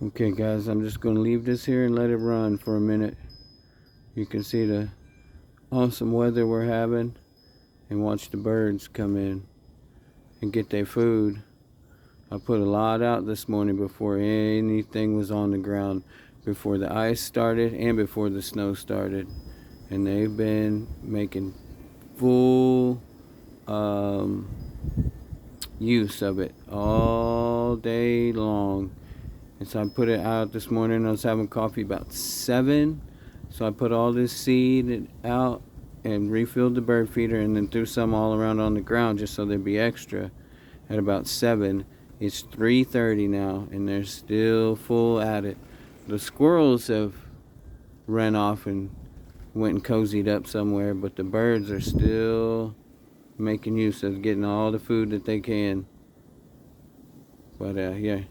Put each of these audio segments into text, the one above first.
Okay guys, I'm just going to leave this here and let it run for a minute. You can see the awesome weather we're having and watch the birds come in and get their food. I put a lot out this morning before anything was on the ground, before the ice started and before the snow started, and they've been making full use of it all day long. And so I put it out this morning. I was having coffee about 7, so I put all this seed out and refilled the bird feeder, and then threw some all around on the ground just so there'd be extra at about 7. It's 3:30 now and they're still full at it. The squirrels have ran off and went and cozied up somewhere, but the birds are still making use of getting all the food that they can. But yeah,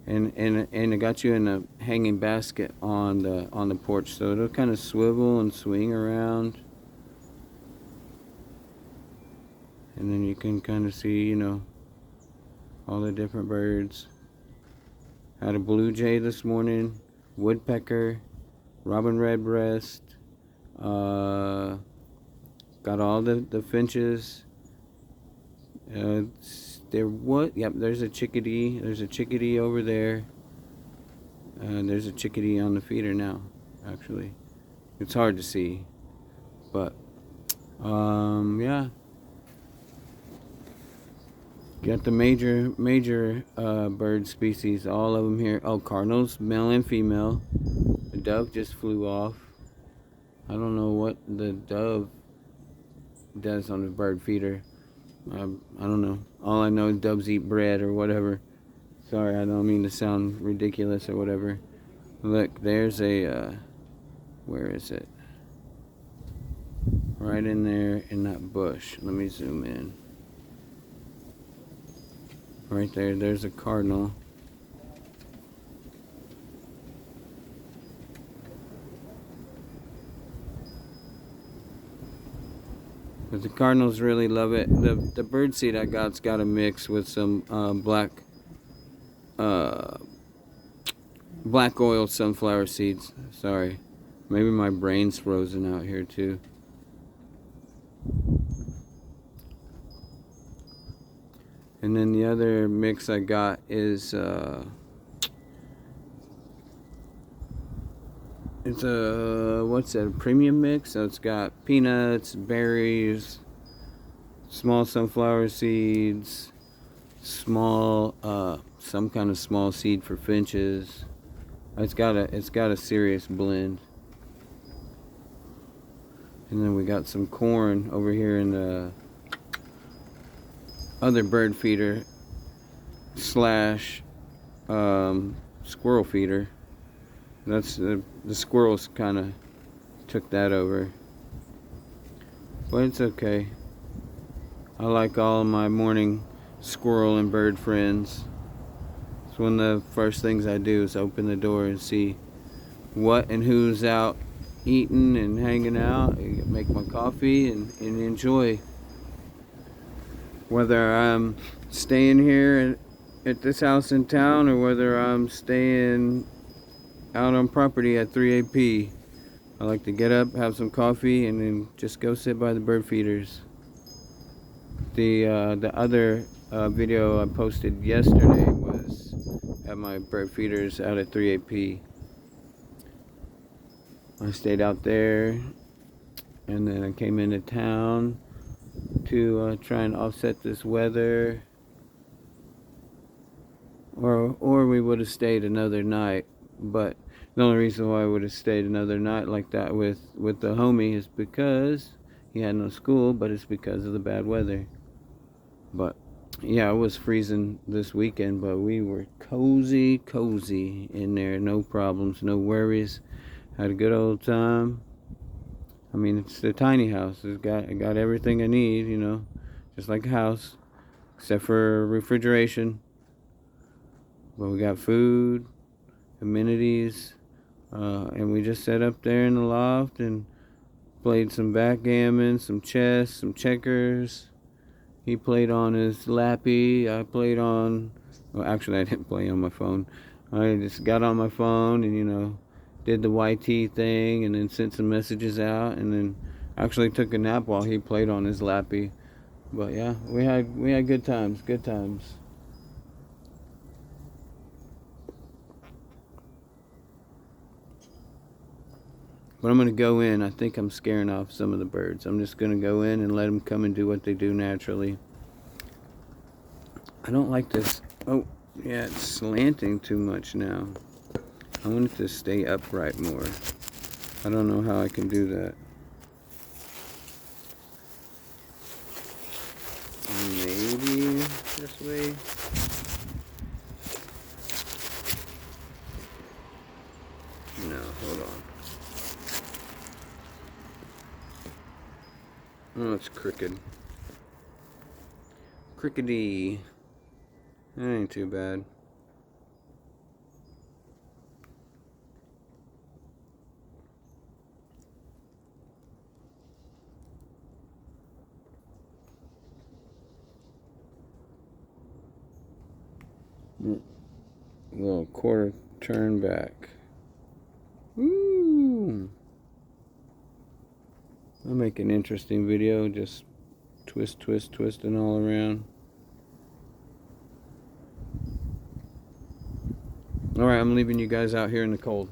and I got you in a hanging basket on the porch, so it'll kind of swivel and swing around, and then you can kind of see, all the different birds. Had a blue jay this morning, woodpecker, robin redbreast, got all the finches. Yep, there's a chickadee. There's a chickadee over there. There's a chickadee on the feeder now, actually. It's hard to see, but yeah. Got the major bird species, all of them here. Oh, cardinals, male and female. The dove just flew off. I don't know what the dove does on the bird feeder. I don't know. All I know is doves eat bread or whatever. Sorry, I don't mean to sound ridiculous or whatever. Look, there's a, where is it? Right in there in that bush. Let me zoom in. Right there, there's a cardinal. But the cardinals really love it. The bird seed I got's got a mix with some black oil sunflower seeds. Sorry, maybe my brain's frozen out here too. And then the other mix I got is it's a, what's that, a premium mix? So it's got peanuts, berries, small sunflower seeds, small some kind of small seed for finches. It's got a serious blend. And then we got some corn over here in the other bird feeder slash squirrel feeder. That's the squirrels kind of took that over, but it's okay. I like all of my morning squirrel and bird friends. It's one of the first things I do is open the door and see what and who's out eating and hanging out, and make my coffee and enjoy. Whether I'm staying here at this house in town or whether I'm staying out on property at 3AP, I like to get up, have some coffee, and then just go sit by the bird feeders. The other video I posted yesterday was at my bird feeders out at 3AP. I stayed out there, and then I came into town to try and offset this weather, or we would have stayed another night. But the only reason why I would have stayed another night like that with the homie is because he had no school, but it's because of the bad weather. But yeah, it was freezing this weekend, but we were cozy in there, no problems, no worries. Had a good old time. I mean, it's a tiny house. It got everything I need, just like a house, except for refrigeration. But we got food, amenities, and we just sat up there in the loft and played some backgammon, some chess, some checkers. He played on his lappy. I played on, well, actually I didn't play on my phone. I just got on my phone and, did the YT thing and then sent some messages out and then actually took a nap while he played on his lappy. But yeah, we had good times, good times. But I'm going to go in. I think I'm scaring off some of the birds. I'm just going to go in and let them come and do what they do naturally. I don't like this. Oh, yeah, it's slanting too much now. I want it to stay upright more. I don't know how I can do that. Maybe this way. No, hold on. Oh, it's crooked. Crickety. That ain't too bad. A little quarter turn back. Woo! I'll make an interesting video, just twisting all around. Alright, I'm leaving you guys out here in the cold.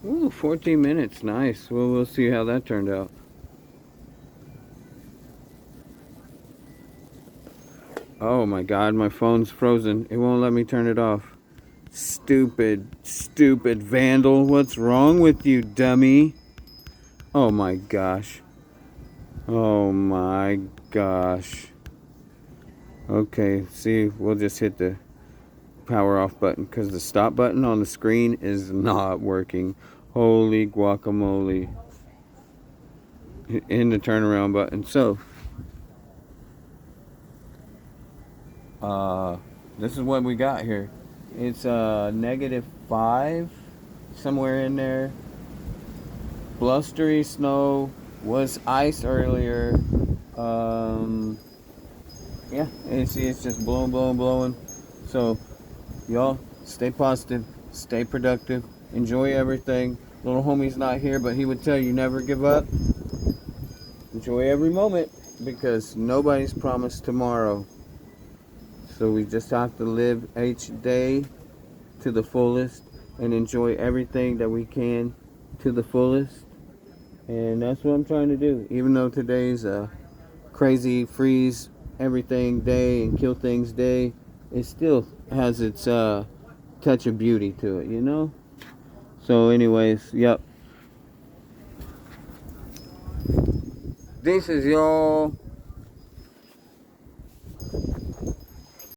Ooh, 14 minutes. Nice. Well, we'll see how that turned out. Oh my god, my phone's frozen. It won't let me turn it off. Stupid, stupid vandal. What's wrong with you, dummy? Oh my gosh. Oh my gosh. Okay, see, we'll just hit the power off button because the stop button on the screen is not working. Holy guacamole. In the turnaround button. So, this is what we got here. It's -5, somewhere in there. Blustery snow, was ice earlier. Yeah, and see, it's just blowing, blowing, blowing. So, y'all, stay positive, stay productive, enjoy everything. Little homie's not here, but he would tell you never give up. Enjoy every moment because nobody's promised tomorrow. So we just have to live each day to the fullest and enjoy everything that we can to the fullest. And that's what I'm trying to do. Even though today's a crazy freeze everything day and kill things day, it still has its touch of beauty to it, you know? So anyways, yep. This is y'all.